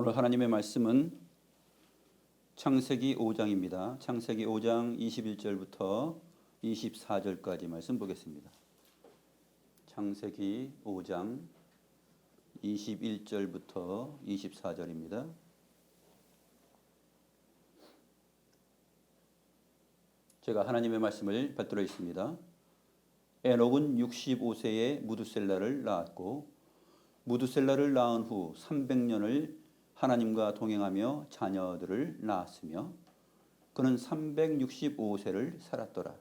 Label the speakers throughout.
Speaker 1: 오늘 하나님의 말씀은 창세기 5장입니다. 창세기 5장 21절부터 24절까지 말씀 보겠습니다. 창세기 5장 21절부터 24절입니다. 제가 하나님의 말씀을 받들어 있습니다. 에녹은 65세에 무두셀라를 낳았고 무두셀라를 낳은 후 300년을 하나님과 동행하며 자녀들을 낳았으며 그는 365세를 살았더라.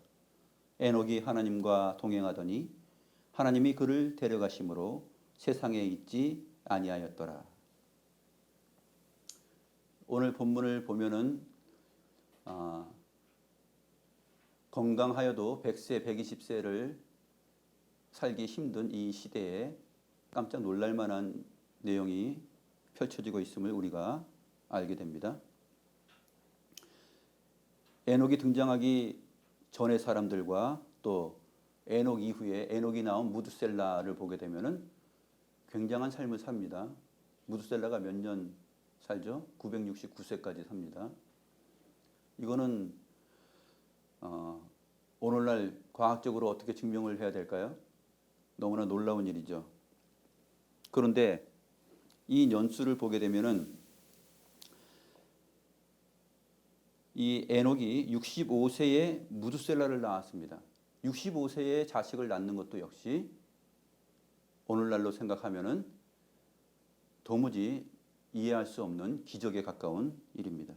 Speaker 1: 에녹이 하나님과 동행하더니 하나님이 그를 데려가심으로 세상에 있지 아니하였더라. 오늘 본문을 보면은 건강하여도 100세, 120세를 살기 힘든 이 시대에 깜짝 놀랄 만한 내용이 펼쳐지고 있음을 우리가 알게 됩니다. 에녹이 등장하기 전의 사람들과 또 에녹 이후에 에녹이 나온 무두셀라를 보게 되면은 굉장한 삶을 삽니다. 무두셀라가 몇 년 살죠? 969세까지 삽니다. 이거는 오늘날 과학적으로 어떻게 증명을 해야 될까요? 너무나 놀라운 일이죠. 그런데 이 연수를 보게 되면은 이 에녹이 65세에 무두셀라를 낳았습니다. 65세에 자식을 낳는 것도 역시 오늘날로 생각하면은 도무지 이해할 수 없는 기적에 가까운 일입니다.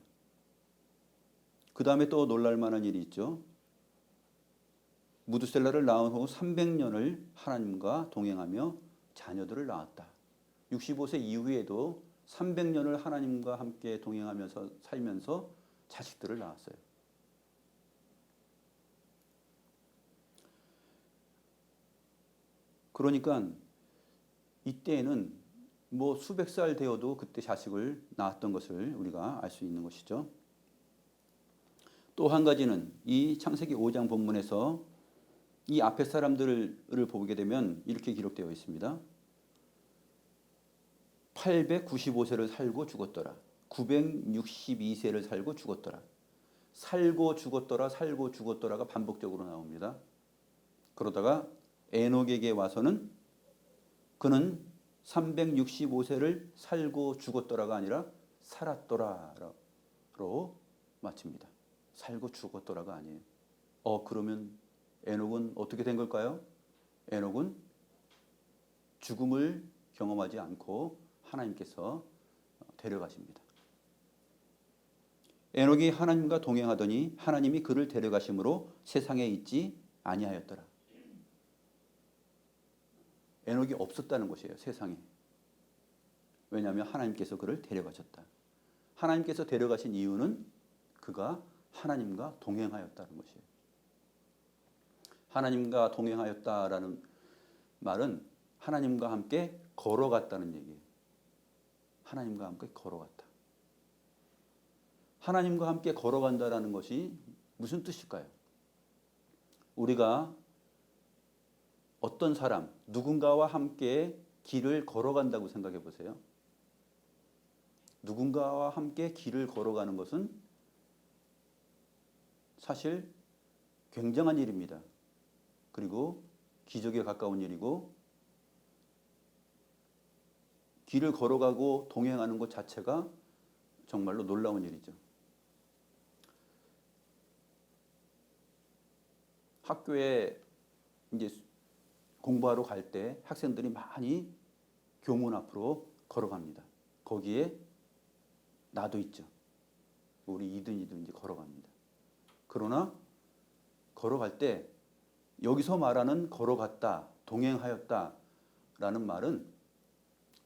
Speaker 1: 그 다음에 또 놀랄 만한 일이 있죠. 무두셀라를 낳은 후 300년을 하나님과 동행하며 자녀들을 낳았다. 65세 이후에도 300년을 하나님과 함께 동행하면서 살면서 자식들을 낳았어요. 그러니까 이때에는 뭐 수백 살 되어도 그때 자식을 낳았던 것을 우리가 알 수 있는 것이죠. 또 한 가지는 이 창세기 5장 본문에서 이 앞에 사람들을 보게 되면 이렇게 기록되어 있습니다. 895세를 살고 죽었더라. 962세를 살고 죽었더라. 살고 죽었더라, 살고 죽었더라가 반복적으로 나옵니다. 그러다가 에녹에게 와서는 그는 365세를 살고 죽었더라가 아니라 살았더라로 마칩니다. 살고 죽었더라가 아니에요. 그러면 에녹은 어떻게 된 걸까요? 에녹은 죽음을 경험하지 않고 하나님께서 데려가십니다. 에녹이 하나님과 동행하더니 하나님이 그를 데려가심으로 세상에 있지 아니하였더라. 에녹이 없었다는 것이에요, 세상에. 왜냐하면 하나님께서 그를 데려가셨다. 하나님께서 데려가신 이유는 그가 하나님과 동행하였다는 것이에요. 하나님과 동행하였다라는 말은 하나님과 함께 걸어갔다는 얘기예요. 하나님과 함께 걸어갔다. 하나님과 함께 걸어간다라는 것이 무슨 뜻일까요? 우리가 어떤 사람, 누군가와 함께 길을 걸어간다고 생각해 보세요. 누군가와 함께 길을 걸어가는 것은 사실 굉장한 일입니다. 그리고 기적에 가까운 일이고 길을 걸어가고 동행하는 것 자체가 정말로 놀라운 일이죠. 학교에 이제 공부하러 갈 때 학생들이 많이 교문 앞으로 걸어갑니다. 거기에 나도 있죠. 우리 이든이든 이제 걸어갑니다. 그러나 걸어갈 때 여기서 말하는 걸어갔다, 동행하였다 라는 말은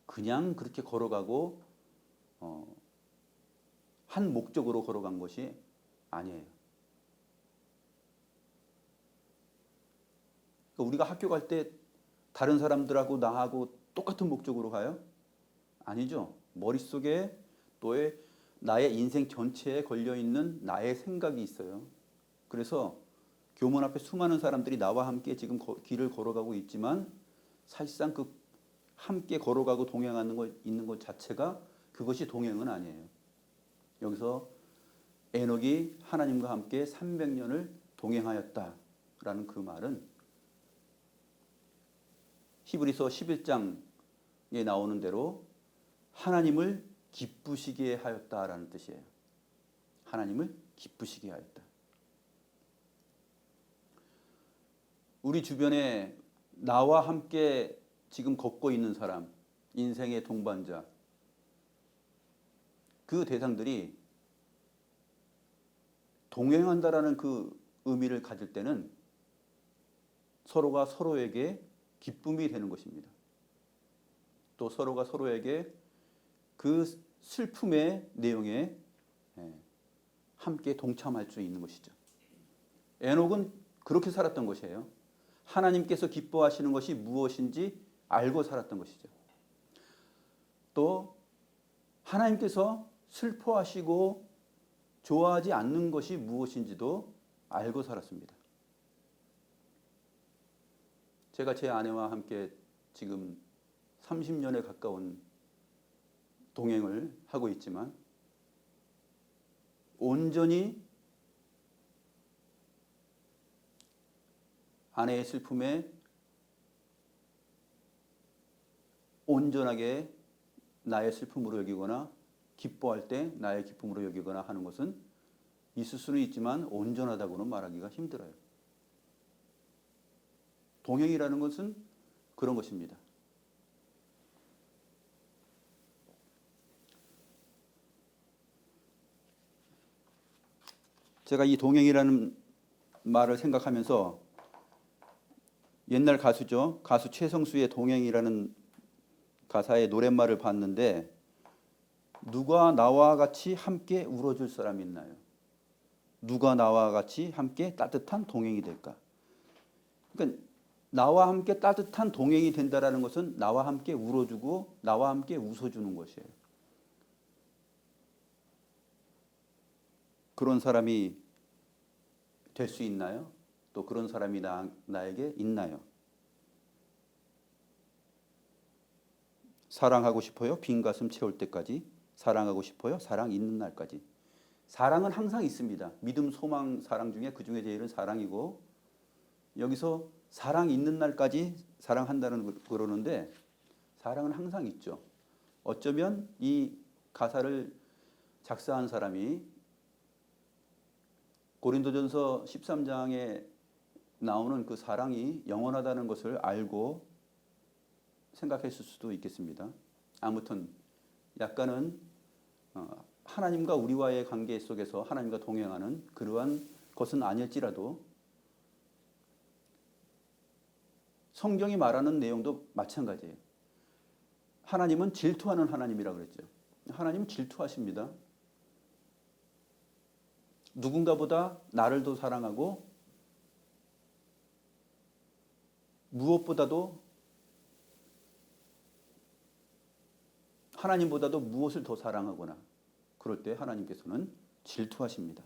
Speaker 1: 그냥 그렇게 걸어가고 한 목적으로 걸어간 것이 아니에요. 그러니까 우리가 학교 갈 때 다른 사람들하고 나하고 똑같은 목적으로 가요? 아니죠. 머릿속에 나의 인생 전체에 걸려있는 나의 생각이 있어요. 그래서 교문 앞에 수많은 사람들이 나와 함께 지금 길을 걸어가고 있지만 사실상 그 함께 걸어가고 동행하는 것 있는 것 자체가 그것이 동행은 아니에요. 여기서 에녹이 하나님과 함께 300년을 동행하였다라는 그 말은 히브리서 11장에 나오는 대로 하나님을 기쁘시게 하였다라는 뜻이에요. 하나님을 기쁘시게 하였다. 우리 주변에 나와 함께 지금 걷고 있는 사람, 인생의 동반자, 그 대상들이 동행한다라는 그 의미를 가질 때는 서로가 서로에게 기쁨이 되는 것입니다. 또 서로가 서로에게 그 슬픔의 내용에 함께 동참할 수 있는 것이죠. 에녹은 그렇게 살았던 것이에요. 하나님께서 기뻐하시는 것이 무엇인지 알고 살았던 것이죠. 또 하나님께서 슬퍼하시고 좋아하지 않는 것이 무엇인지도 알고 살았습니다. 제가 제 아내와 함께 지금 30년에 가까운 동행을 하고 있지만 온전히 아내의 슬픔에 온전하게 나의 슬픔으로 여기거나 기뻐할 때 나의 기쁨으로 여기거나 하는 것은 있을 수는 있지만 온전하다고는 말하기가 힘들어요. 동행이라는 것은 그런 것입니다. 제가 이 동행이라는 말을 생각하면서 옛날 가수죠. 가수 최성수의 동행이라는 가사의 노랫말을 봤는데 누가 나와 같이 함께 울어줄 사람이 있나요? 누가 나와 같이 함께 따뜻한 동행이 될까? 그러니까 나와 함께 따뜻한 동행이 된다라는 것은 나와 함께 울어주고 나와 함께 웃어주는 것이에요. 그런 사람이 될 수 있나요? 또 그런 사람이 나에게 있나요? 사랑하고 싶어요? 빈 가슴 채울 때까지. 사랑하고 싶어요? 사랑 있는 날까지. 사랑은 항상 있습니다. 믿음, 소망, 사랑 중에 그 중에 제일은 사랑이고 여기서 사랑 있는 날까지 사랑한다는 그러는데 사랑은 항상 있죠. 어쩌면 이 가사를 작사한 사람이 고린도전서 13장에 나오는 그 사랑이 영원하다는 것을 알고 생각했을 수도 있겠습니다. 아무튼 약간은 하나님과 우리와의 관계 속에서 하나님과 동행하는 그러한 것은 아닐지라도 성경이 말하는 내용도 마찬가지예요. 하나님은 질투하는 하나님이라고 그랬죠. 하나님은 질투하십니다. 누군가보다 나를 더 사랑하고 무엇보다도 하나님보다도 무엇을 더 사랑하거나 그럴 때 하나님께서는 질투하십니다.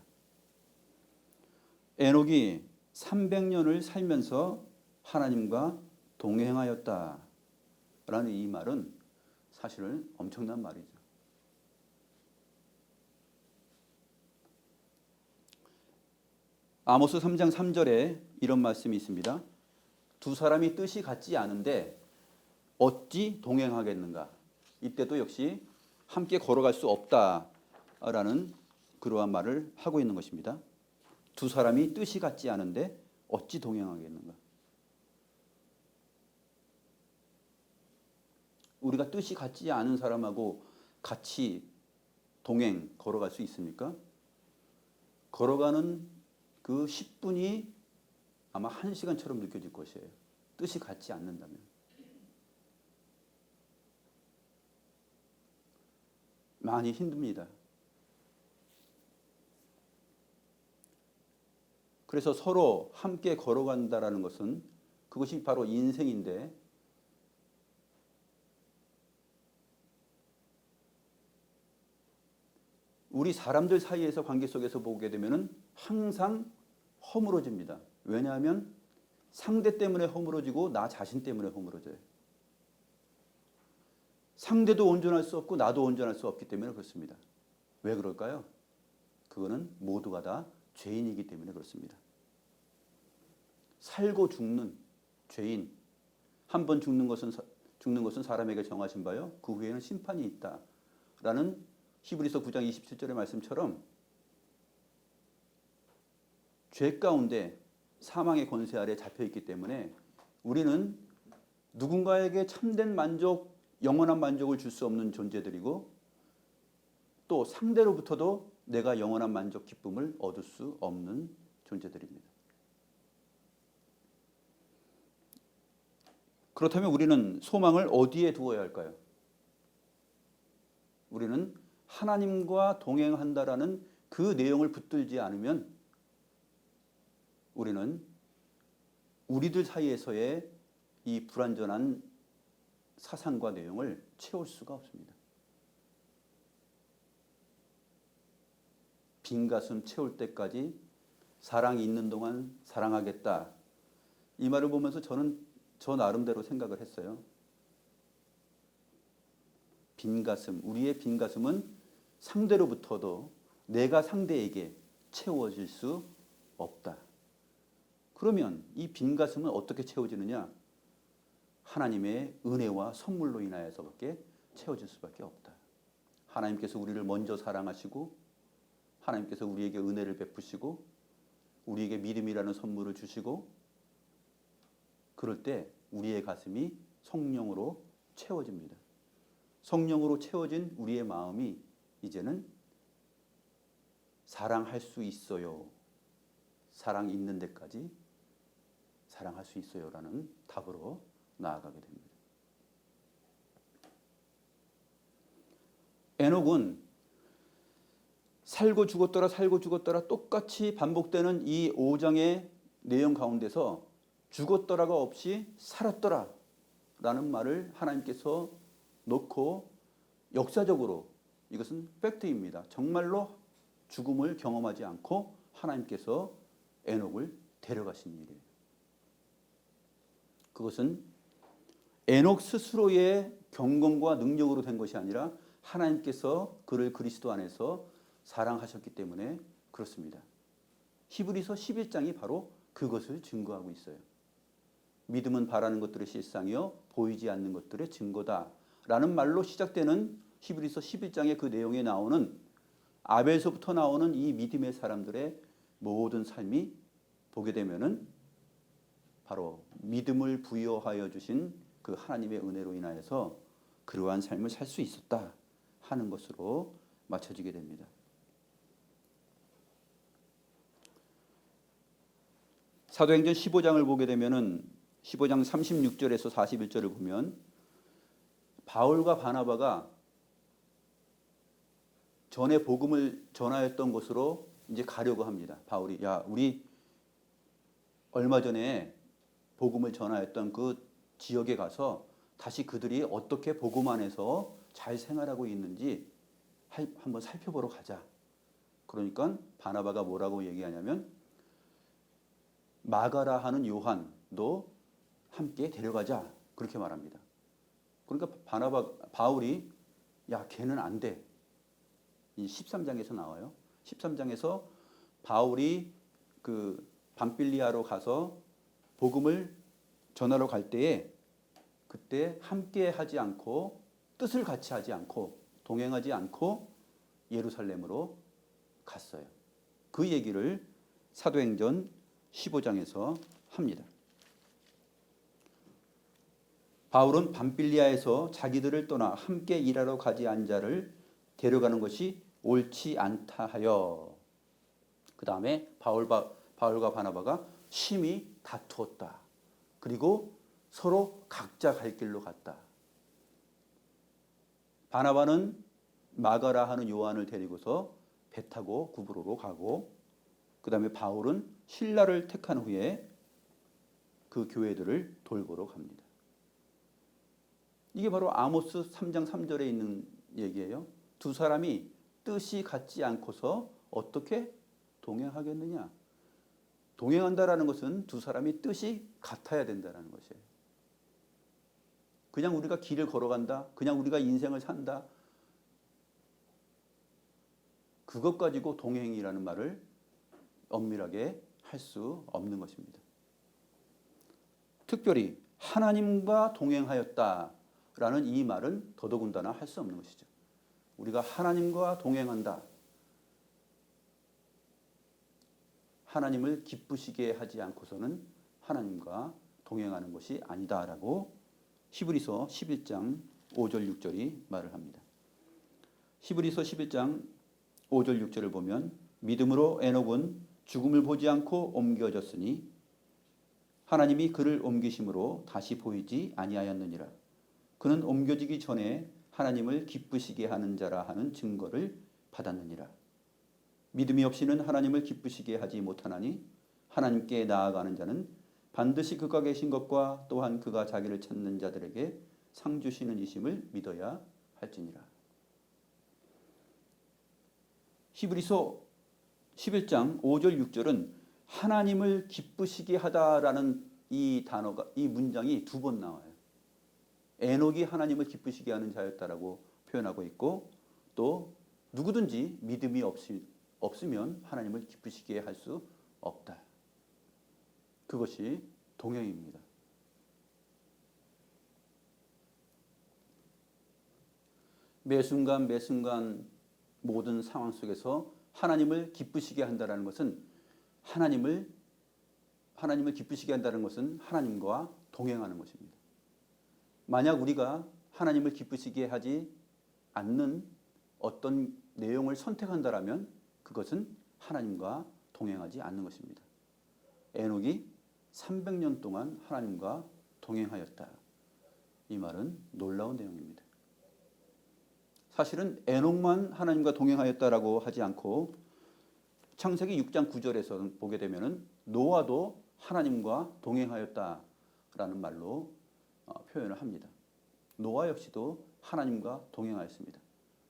Speaker 1: 에녹이 300년을 살면서 하나님과 동행하였다라는 이 말은 사실은 엄청난 말이죠. 아모스 3장 3절에 이런 말씀이 있습니다. 두 사람이 뜻이 같지 않은데 어찌 동행하겠는가? 이때도 역시 함께 걸어갈 수 없다라는 그러한 말을 하고 있는 것입니다. 두 사람이 뜻이 같지 않은데 어찌 동행하겠는가? 우리가 뜻이 같지 않은 사람하고 같이 동행 걸어갈 수 있습니까? 걸어가는 그 10분이 아마 1시간처럼 느껴질 것이에요. 뜻이 같지 않는다면. 많이 힘듭니다. 그래서 서로 함께 걸어간다라는 것은 그것이 바로 인생인데 우리 사람들 사이에서 관계 속에서 보게 되면은 항상 허물어집니다. 왜냐하면 상대 때문에 허물어지고 나 자신 때문에 허물어져요. 상대도 온전할 수 없고 나도 온전할 수 없기 때문에 그렇습니다. 왜 그럴까요? 그거는 모두가 다 죄인이기 때문에 그렇습니다. 살고 죽는 죄인, 한 번 죽는 것은 사람에게 정하신 바요, 그 후에는 심판이 있다라는 히브리서 9장 27절의 말씀처럼 죄 가운데 사망의 권세 아래 잡혀 있기 때문에 우리는 누군가에게 참된 만족, 영원한 만족을 줄 수 없는 존재들이고 또 상대로부터도 내가 영원한 만족, 기쁨을 얻을 수 없는 존재들입니다. 그렇다면 우리는 소망을 어디에 두어야 할까요? 우리는 하나님과 동행한다라는 그 내용을 붙들지 않으면 우리는 우리들 사이에서의 이 불완전한 사상과 내용을 채울 수가 없습니다. 빈 가슴 채울 때까지 사랑이 있는 동안 사랑하겠다. 이 말을 보면서 저는 저 나름대로 생각을 했어요. 빈 가슴, 우리의 빈 가슴은 상대로부터도 내가 상대에게 채워질 수 없다. 그러면 이 빈 가슴은 어떻게 채워지느냐? 하나님의 은혜와 선물로 인하여서밖에 채워질 수밖에 없다. 하나님께서 우리를 먼저 사랑하시고 하나님께서 우리에게 은혜를 베푸시고 우리에게 믿음이라는 선물을 주시고 그럴 때 우리의 가슴이 성령으로 채워집니다. 성령으로 채워진 우리의 마음이 이제는 사랑할 수 있어요. 사랑 있는 데까지 사랑할 수 있어요라는 답으로 나아가게 됩니다. 에녹은 살고 죽었더라 똑같이 반복되는 이 5장의 내용 가운데서 죽었더라가 없이 살았더라 라는 말을 하나님께서 놓고 역사적으로 이것은 팩트입니다. 정말로 죽음을 경험하지 않고 하나님께서 에녹을 데려가신 일이에요. 그것은 에녹 스스로의 경건과 능력으로 된 것이 아니라 하나님께서 그를 그리스도 안에서 사랑하셨기 때문에 그렇습니다. 히브리서 11장이 바로 그것을 증거하고 있어요. 믿음은 바라는 것들의 실상이요 보이지 않는 것들의 증거다 라는 말로 시작되는 히브리서 11장의 그 내용에 나오는 아벨서부터 나오는 이 믿음의 사람들의 모든 삶이 보게 되면은 바로 믿음을 부여하여 주신 그 하나님의 은혜로 인하여서 그러한 삶을 살 수 있었다 하는 것으로 맞춰지게 됩니다. 사도행전 15장을 보게 되면은 15장 36절에서 41절을 보면 바울과 바나바가 전에 복음을 전하였던 곳으로 이제 가려고 합니다. 바울이 우리 얼마 전에 복음을 전하였던 그 지역에 가서 다시 그들이 어떻게 복음 안에서 잘 생활하고 있는지 한번 살펴보러 가자. 그러니까 바나바가 뭐라고 얘기하냐면 마가라 하는 요한도 함께 데려가자 그렇게 말합니다. 그러니까 바울이 걔는 안 돼. 이 13장에서 나와요. 13장에서 바울이 그 밤빌리아로 가서 복음을 전하러 갈 때에 그때 함께 하지 않고 뜻을 같이 하지 않고 동행하지 않고 예루살렘으로 갔어요. 그 얘기를 사도행전 15장에서 합니다. 바울은 밤빌리아에서 자기들을 떠나 함께 일하러 가지 않은 자를 데려가는 것이 옳지 않다 하여 그 다음에 바울과 바나바가 심히 다투었다. 그리고 서로 각자 갈 길로 갔다. 바나바는 마가라 하는 요한을 데리고서 배 타고 구브로로 가고 그 다음에 바울은 실라를 택한 후에 그 교회들을 돌보러 갑니다. 이게 바로 아모스 3장 3절에 있는 얘기예요. 두 사람이 뜻이 같지 않고서 어떻게 동행하겠느냐. 동행한다라는 것은 두 사람이 뜻이 같아야 된다는 것이에요. 그냥 우리가 길을 걸어간다. 그냥 우리가 인생을 산다. 그것 가지고 동행이라는 말을 엄밀하게 할 수 없는 것입니다. 특별히 하나님과 동행하였다라는 이 말은 더더군다나 할 수 없는 것이죠. 우리가 하나님과 동행한다. 하나님을 기쁘시게 하지 않고서는 하나님과 동행하는 것이 아니다라고 히브리서 11장 5절 6절이 말을 합니다. 히브리서 11장 5절 6절을 보면 믿음으로 에녹은 죽음을 보지 않고 옮겨졌으니 하나님이 그를 옮기심으로 다시 보이지 아니하였느니라. 그는 옮겨지기 전에 하나님을 기쁘시게 하는 자라 하는 증거를 받았느니라. 믿음이 없이는 하나님을 기쁘시게 하지 못하나니 하나님께 나아가는 자는 반드시 그가 계신 것과 또한 그가 자기를 찾는 자들에게 상 주시는 이심을 믿어야 할지니라. 히브리서 11장 5절 6절은 하나님을 기쁘시게 하다라는 이 단어가, 이 문장이 두 번 나와요. 에녹이 하나님을 기쁘시게 하는 자였다라고 표현하고 있고, 또 누구든지 믿음이 없으면 하나님을 기쁘시게 할 수 없다. 그것이 동행입니다. 매 순간 모든 상황 속에서 하나님을 기쁘시게 한다는 것은 하나님을 기쁘시게 한다는 것은 하나님과 동행하는 것입니다. 만약 우리가 하나님을 기쁘시게 하지 않는 어떤 내용을 선택한다라면 그것은 하나님과 동행하지 않는 것입니다. 에녹이 300년 동안 하나님과 동행하였다. 이 말은 놀라운 내용입니다. 사실은 에녹만 하나님과 동행하였다라고 하지 않고 창세기 6장 9절에서 보게 되면은 노아도 하나님과 동행하였다라는 말로 표현을 합니다. 노아 역시도 하나님과 동행하였습니다.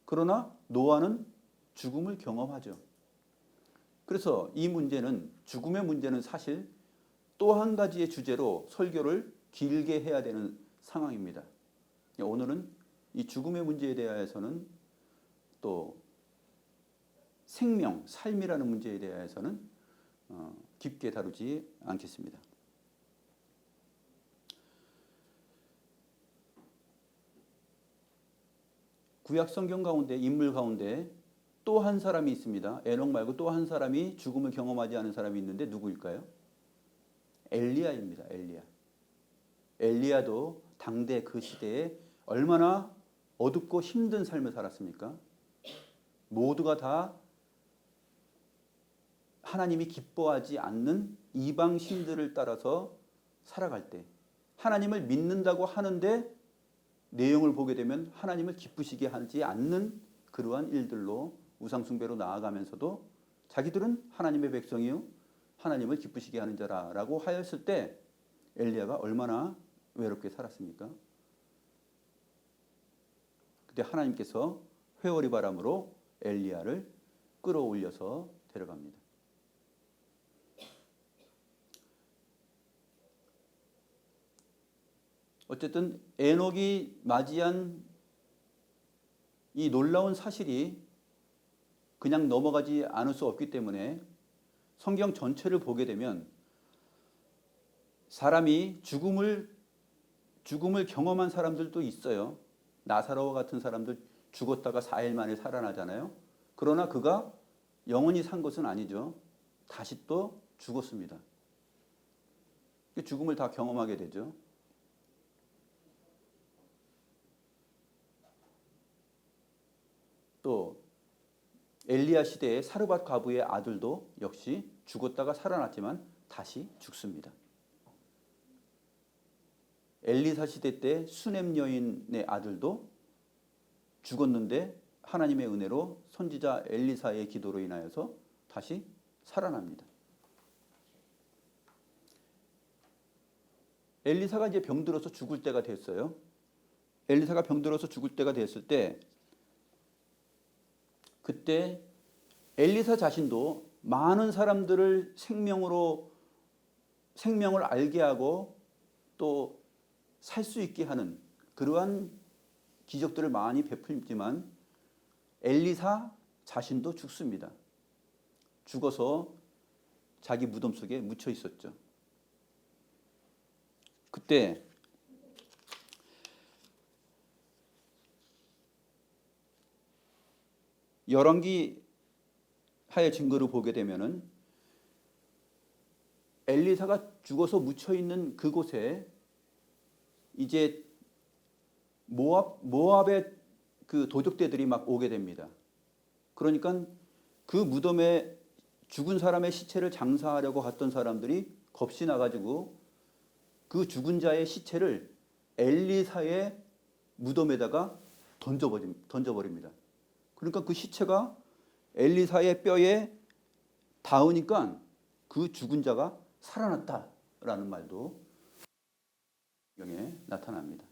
Speaker 1: 그러나 노아는 죽음을 경험하죠. 그래서 이 문제는, 죽음의 문제는 사실 또 한 가지의 주제로 설교를 길게 해야 되는 상황입니다. 오늘은 이 죽음의 문제에 대해서는, 또 생명, 삶이라는 문제에 대해서는 깊게 다루지 않겠습니다. 구약 성경 가운데, 인물 가운데 또 한 사람이 있습니다. 에녹 말고 또 한 사람이 죽음을 경험하지 않은 사람이 있는데 누구일까요? 엘리야입니다. 엘리야도 당대 그 시대에 얼마나 어둡고 힘든 삶을 살았습니까? 모두가 다 하나님이 기뻐하지 않는 이방 신들을 따라서 살아갈 때, 하나님을 믿는다고 하는데 내용을 보게 되면 하나님을 기쁘시게 하지 않는 그러한 일들로 우상숭배로 나아가면서도 자기들은 하나님의 백성이요 하나님을 기쁘시게 하는 자라라고 하였을 때 엘리야가 얼마나 외롭게 살았습니까? 그때 하나님께서 회오리 바람으로 엘리야를 끌어올려서 데려갑니다. 어쨌든 에녹이 맞이한 이 놀라운 사실이 그냥 넘어가지 않을 수 없기 때문에 성경 전체를 보게 되면 사람이 죽음을 경험한 사람들도 있어요. 나사로와 같은 사람들 죽었다가 4일 만에 살아나잖아요. 그러나 그가 영원히 산 것은 아니죠. 다시 또 죽었습니다. 죽음을 다 경험하게 되죠. 또 엘리야 시대의 사르밧 과부의 아들도 역시 죽었다가 살아났지만 다시 죽습니다. 엘리사 시대 때 수넴 여인의 아들도 죽었는데 하나님의 은혜로 선지자 엘리사의 기도로 인하여서 다시 살아납니다. 엘리사가 이제 병들어서 죽을 때가 됐어요. 엘리사가 병들어서 죽을 때가 됐을 때 그때 엘리사 자신도 많은 사람들을 생명을 알게 하고 또 살 수 있게 하는 그러한 기적들을 많이 베풀지만 엘리사 자신도 죽습니다. 죽어서 자기 무덤 속에 묻혀 있었죠. 그때 열왕기 하의 증거를 보게 되면은 엘리사가 죽어서 묻혀 있는 그곳에 이제 모압의 그 도적대들이 막 오게 됩니다. 그러니까 그 무덤에 죽은 사람의 시체를 장사하려고 갔던 사람들이 겁이 나가지고 그 죽은 자의 시체를 엘리사의 무덤에다가 던져버립니다. 그러니까 그 시체가 엘리사의 뼈에 닿으니까 그 죽은 자가 살아났다라는 말도 성경에 나타납니다.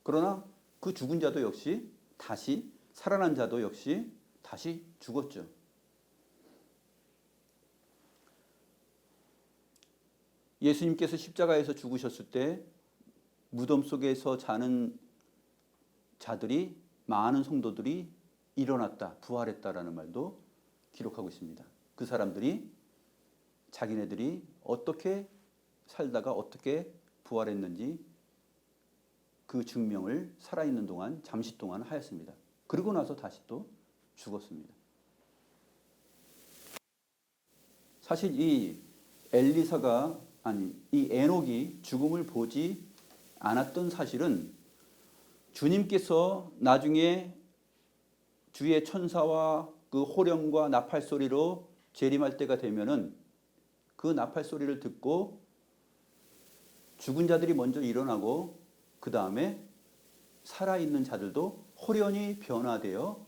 Speaker 1: 그러나 그 죽은 자도 역시 다시 살아난 자도 역시 다시 죽었죠. 예수님께서 십자가에서 죽으셨을 때 무덤 속에서 자는 자들이 많은 성도들이 일어났다, 부활했다라는 말도 기록하고 있습니다. 그 사람들이 자기네들이 어떻게 살다가 어떻게 부활했는지 그 증명을 살아있는 동안 잠시 동안 하였습니다. 그러고 나서 다시 또 죽었습니다. 사실 이 에녹이 죽음을 보지 않았던 사실은 주님께서 나중에 주의 천사와 그 호령과 나팔 소리로 재림할 때가 되면은 그 나팔 소리를 듣고 죽은 자들이 먼저 일어나고 그 다음에 살아있는 자들도 호련히 변화되어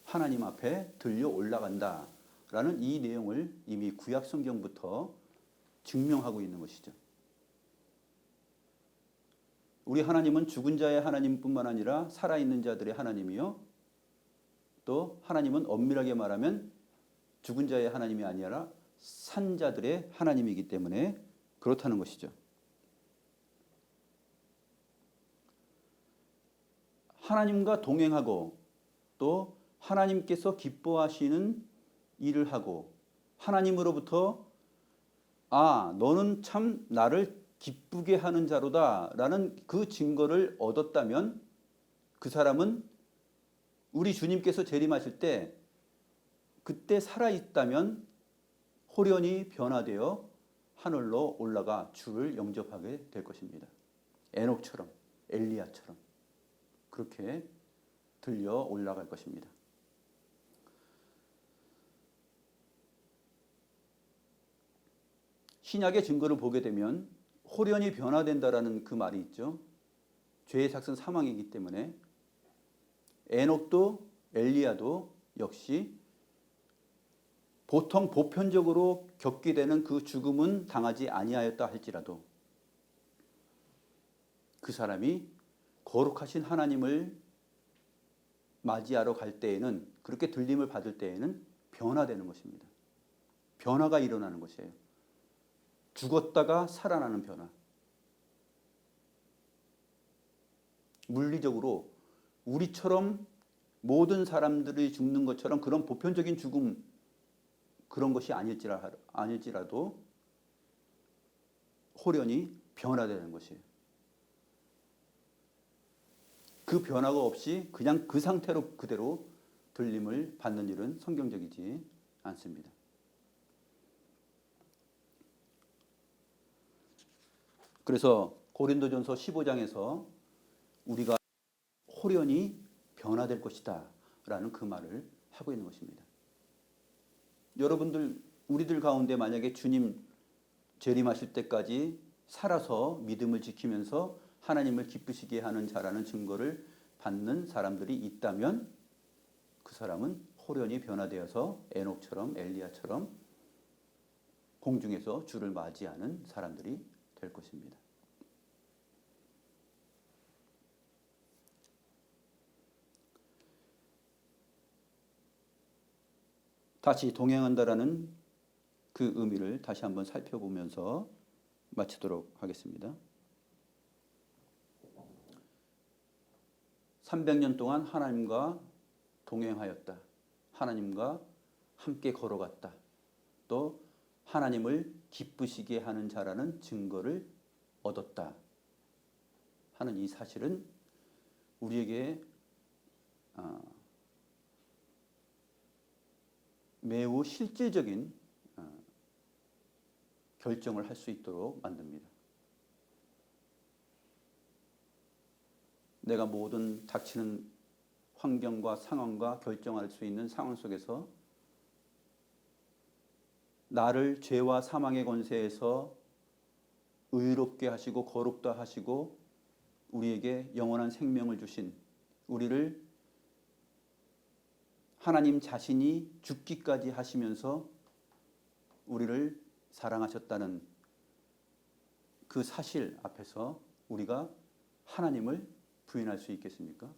Speaker 1: 하나님 앞에 들려 올라간다라는 이 내용을 이미 구약 성경부터 증명하고 있는 것이죠. 우리 하나님은 죽은 자의 하나님뿐만 아니라 살아있는 자들의 하나님이요. 또 하나님은 엄밀하게 말하면 죽은 자의 하나님이 아니라 산 자들의 하나님이기 때문에 그렇다는 것이죠. 하나님과 동행하고 또 하나님께서 기뻐하시는 일을 하고 하나님으로부터 너는 참 나를 기쁘게 하는 자로다라는 그 증거를 얻었다면 그 사람은 우리 주님께서 재림하실 때 그때 살아있다면 호련히 변화되어 하늘로 올라가 주를 영접하게 될 것입니다. 에녹처럼 엘리야처럼 그렇게 들려 올라갈 것입니다. 신약의 증거를 보게 되면 호련히 변화된다라는 그 말이 있죠. 죄의 삭은 사망이기 때문에 에녹도 엘리야도 역시 보통 보편적으로 겪게 되는 그 죽음은 당하지 아니하였다 할지라도 그 사람이 거룩하신 하나님을 맞이하러 갈 때에는 그렇게 들림을 받을 때에는 변화되는 것입니다. 변화가 일어나는 것이에요. 죽었다가 살아나는 변화. 물리적으로 우리처럼 모든 사람들이 죽는 것처럼 그런 보편적인 죽음 그런 것이 아닐지라도 호련히 변화되는 것이에요. 그 변화가 없이 그냥 그 상태로 그대로 들림을 받는 일은 성경적이지 않습니다. 그래서 고린도전서 15장에서 우리가 호련히 변화될 것이다 라는 그 말을 하고 있는 것입니다. 여러분들 우리들 가운데 만약에 주님 재림하실 때까지 살아서 믿음을 지키면서 하나님을 기쁘시게 하는 자라는 증거를 받는 사람들이 있다면 그 사람은 호련히 변화되어서 에녹처럼 엘리야처럼 공중에서 주를 맞이하는 사람들이 될 것입니다. 다시 동행한다라는 그 의미를 다시 한번 살펴보면서 마치도록 하겠습니다. 300년 동안 하나님과 동행하였다. 하나님과 함께 걸어갔다. 또 하나님을 기쁘시게 하는 자라는 증거를 얻었다 하는 이 사실은 우리에게 매우 실질적인 결정을 할 수 있도록 만듭니다. 내가 모든 닥치는 환경과 상황과 결정할 수 있는 상황 속에서 나를 죄와 사망의 권세에서 의롭게 하시고 거룩다 하시고 우리에게 영원한 생명을 주신 우리를 하나님 자신이 죽기까지 하시면서 우리를 사랑하셨다는 그 사실 앞에서 우리가 하나님을 부인할 수 있겠습니까?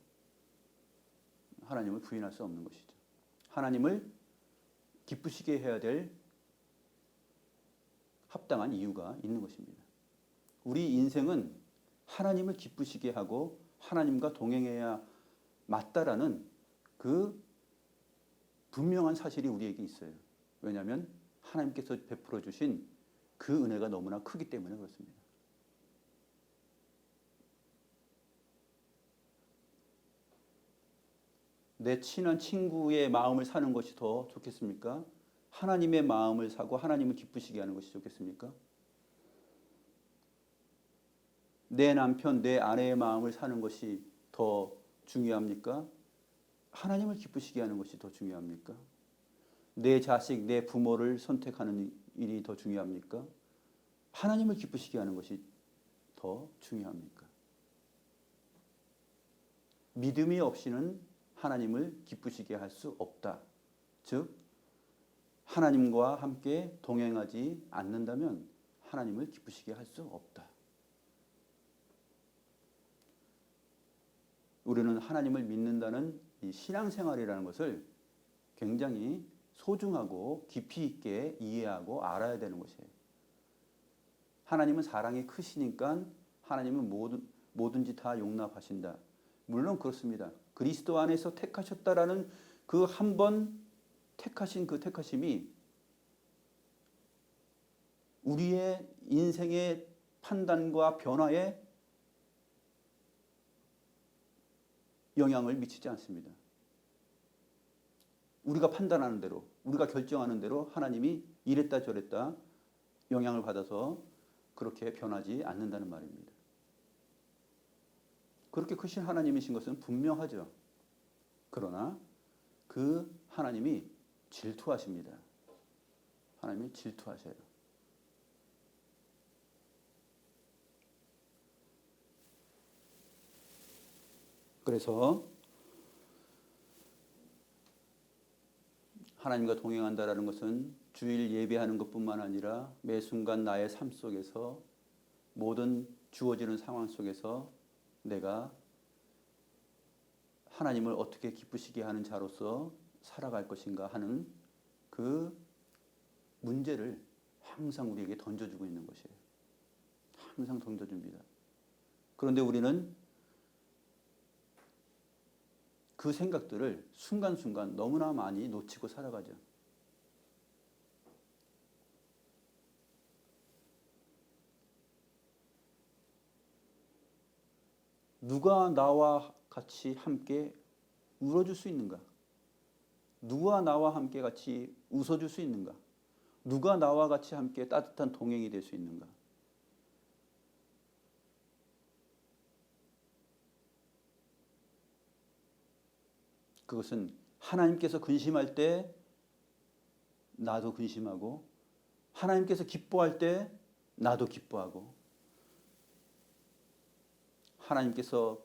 Speaker 1: 하나님을 부인할 수 없는 것이죠. 하나님을 기쁘시게 해야 될 합당한 이유가 있는 것입니다. 우리 인생은 하나님을 기쁘시게 하고 하나님과 동행해야 맞다라는 그 분명한 사실이 우리에게 있어요. 왜냐하면 하나님께서 베풀어 주신 그 은혜가 너무나 크기 때문에 그렇습니다. 내 친한 친구의 마음을 사는 것이 더 좋겠습니까? 하나님의 마음을 사고 하나님을 기쁘시게 하는 것이 좋겠습니까? 내 남편, 내 아내의 마음을 사는 것이 더 중요합니까? 하나님을 기쁘시게 하는 것이 더 중요합니까? 내 자식, 내 부모를 선택하는 일이 더 중요합니까? 하나님을 기쁘시게 하는 것이 더 중요합니까? 믿음이 없이는 하나님을 기쁘시게 할 수 없다. 즉 하나님과 함께 동행하지 않는다면 하나님을 기쁘시게 할 수 없다. 우리는 하나님을 믿는다는 이 신앙생활이라는 것을 굉장히 소중하고 깊이 있게 이해하고 알아야 되는 것이에요. 하나님은 사랑이 크시니까 하나님은 뭐든지 다 용납하신다. 물론 그렇습니다. 그리스도 안에서 택하셨다라는 그 한 번 택하신 그 택하심이 우리의 인생의 판단과 변화에 영향을 미치지 않습니다. 우리가 판단하는 대로, 우리가 결정하는 대로 하나님이 이랬다 저랬다 영향을 받아서 그렇게 변하지 않는다는 말입니다. 그렇게 크신 하나님이신 것은 분명하죠. 그러나 그 하나님이 질투하십니다. 하나님이 질투하셔요. 그래서 하나님과 동행한다라는 것은 주일 예배하는 것뿐만 아니라 매 순간 나의 삶 속에서 모든 주어지는 상황 속에서 내가 하나님을 어떻게 기쁘시게 하는 자로서 살아갈 것인가 하는 그 문제를 항상 우리에게 던져주고 있는 것이에요. 항상 던져줍니다. 그런데 우리는 그 생각들을 순간순간 너무나 많이 놓치고 살아가죠. 누가 나와 같이 함께 울어줄 수 있는가? 누가 나와 함께 같이 웃어줄 수 있는가? 누가 나와 같이 함께 따뜻한 동행이 될 수 있는가? 그것은 하나님께서 근심할 때 나도 근심하고 하나님께서 기뻐할 때 나도 기뻐하고 하나님께서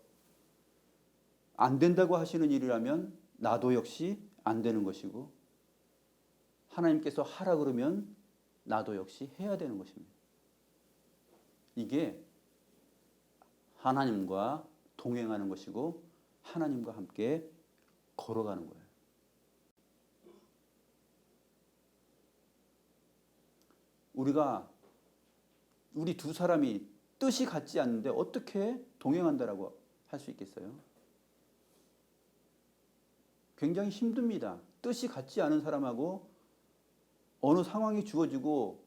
Speaker 1: 안 된다고 하시는 일이라면 나도 역시 안 되는 것이고 하나님께서 하라 그러면 나도 역시 해야 되는 것입니다. 이게 하나님과 동행하는 것이고 하나님과 함께 걸어가는 거예요. 우리 두 사람이 뜻이 같지 않는데 어떻게 동행한다라고 할 수 있겠어요? 굉장히 힘듭니다. 뜻이 같지 않은 사람하고 어느 상황이 주어지고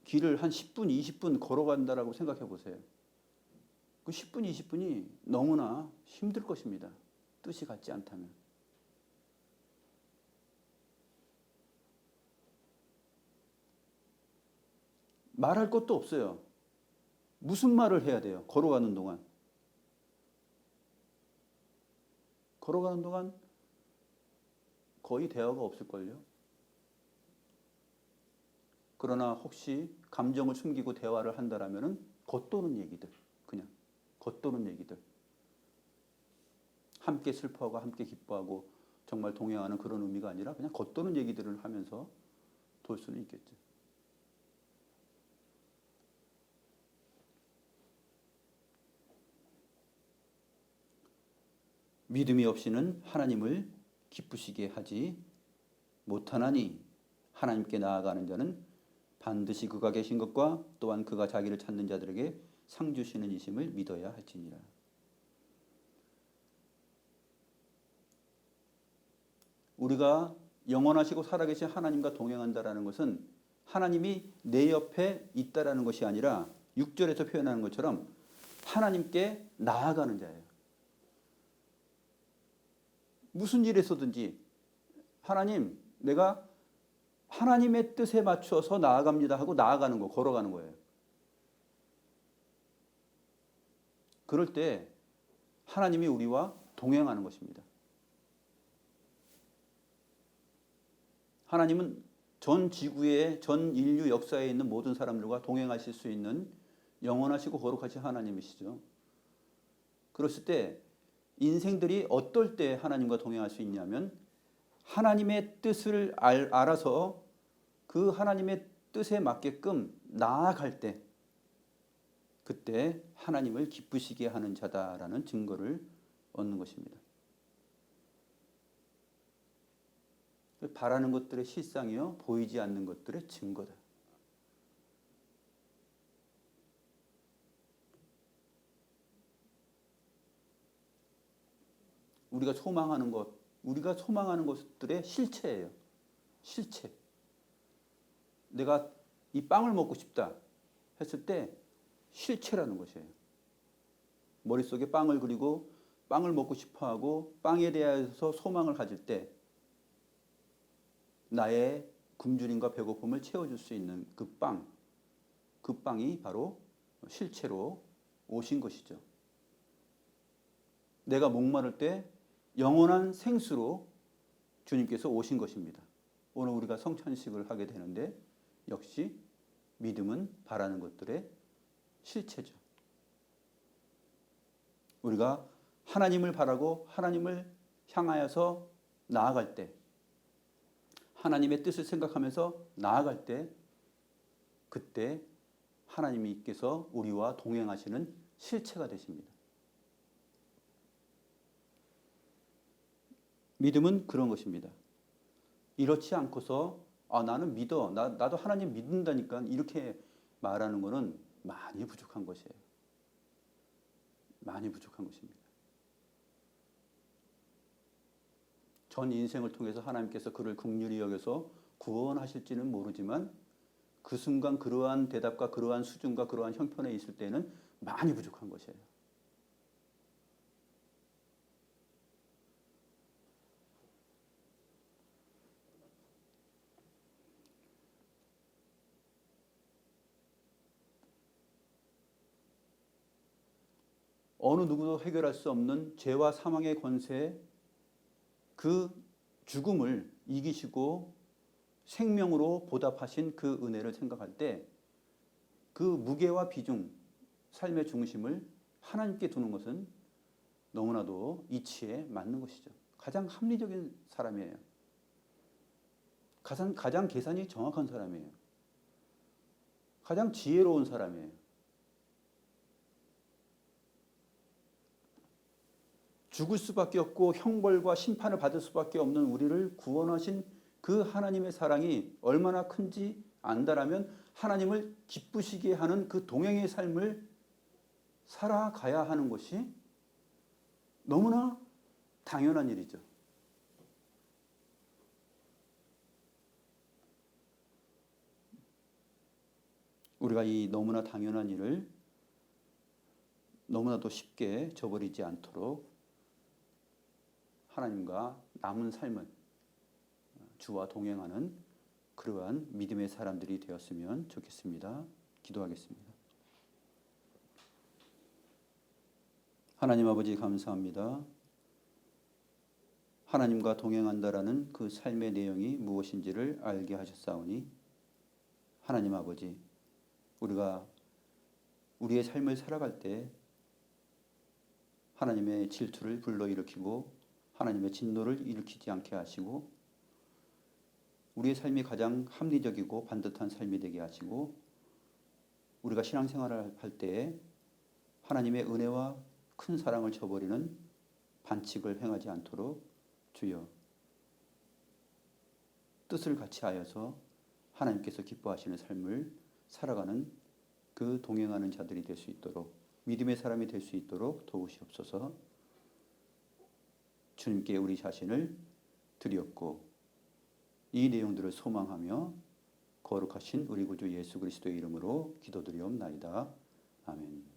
Speaker 1: 길을 한 10분, 20분 걸어간다라고 생각해 보세요. 그 10분, 20분이 너무나 힘들 것입니다. 뜻이 같지 않다면. 말할 것도 없어요. 무슨 말을 해야 돼요? 걸어가는 동안. 걸어가는 동안 거의 대화가 없을걸요. 그러나 혹시 감정을 숨기고 대화를 한다라면은 겉도는 얘기들, 그냥 겉도는 얘기들. 함께 슬퍼하고 함께 기뻐하고 정말 동행하는 그런 의미가 아니라 그냥 겉도는 얘기들을 하면서 돌 수는 있겠죠. 믿음이 없이는 하나님을 기쁘시게 하지 못하나니 하나님께 나아가는 자는 반드시 그가 계신 것과 또한 그가 자기를 찾는 자들에게 상 주시는 이심을 믿어야 할지니라. 우리가 영원하시고 살아계신 하나님과 동행한다라는 것은 하나님이 내 옆에 있다라는 것이 아니라 6절에서 표현하는 것처럼 하나님께 나아가는 자예요. 무슨 일에서든지 하나님, 내가 하나님의 뜻에 맞춰서 나아갑니다 하고 나아가는 거, 걸어가는 거예요. 그럴 때 하나님이 우리와 동행하는 것입니다. 하나님은 전 지구의 전 인류 역사에 있는 모든 사람들과 동행하실 수 있는 영원하시고 거룩하신 하나님이시죠. 그랬을 때 인생들이 어떨 때 하나님과 동행할 수 있냐면 하나님의 뜻을 알아서 그 하나님의 뜻에 맞게끔 나아갈 때 그때 하나님을 기쁘시게 하는 자다라는 증거를 얻는 것입니다. 바라는 것들의 실상이요 보이지 않는 것들의 증거다. 우리가 소망하는 것들의 실체예요. 실체. 내가 이 빵을 먹고 싶다 했을 때 실체라는 것이에요. 머릿속에 빵을 그리고 빵을 먹고 싶어하고 빵에 대해서 소망을 가질 때 나의 굶주림과 배고픔을 채워줄 수 있는 그 빵이 바로 실체로 오신 것이죠. 내가 목마를 때 영원한 생수로 주님께서 오신 것입니다. 오늘 우리가 성찬식을 하게 되는데 역시 믿음은 바라는 것들의 실체죠. 우리가 하나님을 바라고 하나님을 향하여서 나아갈 때 하나님의 뜻을 생각하면서 나아갈 때 그때 하나님께서 우리와 동행하시는 실체가 되십니다. 믿음은 그런 것입니다. 이렇지 않고서 나는 믿어. 나도 하나님 믿는다니까 이렇게 말하는 것은 많이 부족한 것이에요. 많이 부족한 것입니다. 전 인생을 통해서 하나님께서 그를 긍휼히 여겨서 구원하실지는 모르지만 그 순간 그러한 대답과 그러한 수준과 그러한 형편에 있을 때는 많이 부족한 것이에요. 어느 누구도 해결할 수 없는 죄와 사망의 권세에 그 죽음을 이기시고 생명으로 보답하신 그 은혜를 생각할 때 그 무게와 비중, 삶의 중심을 하나님께 두는 것은 너무나도 이치에 맞는 것이죠. 가장 합리적인 사람이에요. 가장 계산이 정확한 사람이에요. 가장 지혜로운 사람이에요. 죽을 수밖에 없고 형벌과 심판을 받을 수밖에 없는 우리를 구원하신 그 하나님의 사랑이 얼마나 큰지 안다라면 하나님을 기쁘시게 하는 그 동행의 삶을 살아가야 하는 것이 너무나 당연한 일이죠. 우리가 이 너무나 당연한 일을 너무나도 쉽게 저버리지 않도록 하나님과 남은 삶을 주와 동행하는 그러한 믿음의 사람들이 되었으면 좋겠습니다. 기도하겠습니다. 하나님 아버지 감사합니다. 하나님과 동행한다라는 그 삶의 내용이 무엇인지를 알게 하셨사오니 하나님 아버지, 우리가 우리의 삶을 살아갈 때 하나님의 질투를 불러일으키고 하나님의 진노를 일으키지 않게 하시고 우리의 삶이 가장 합리적이고 반듯한 삶이 되게 하시고 우리가 신앙생활을 할 때에 하나님의 은혜와 큰 사랑을 저버리는 반칙을 행하지 않도록 주여 뜻을 같이 하여서 하나님께서 기뻐하시는 삶을 살아가는 그 동행하는 자들이 될 수 있도록 믿음의 사람이 될 수 있도록 도우시옵소서. 주님께 우리 자신을 드렸고 이 내용들을 소망하며 거룩하신 우리 구주 예수 그리스도의 이름으로 기도드리옵나이다. 아멘.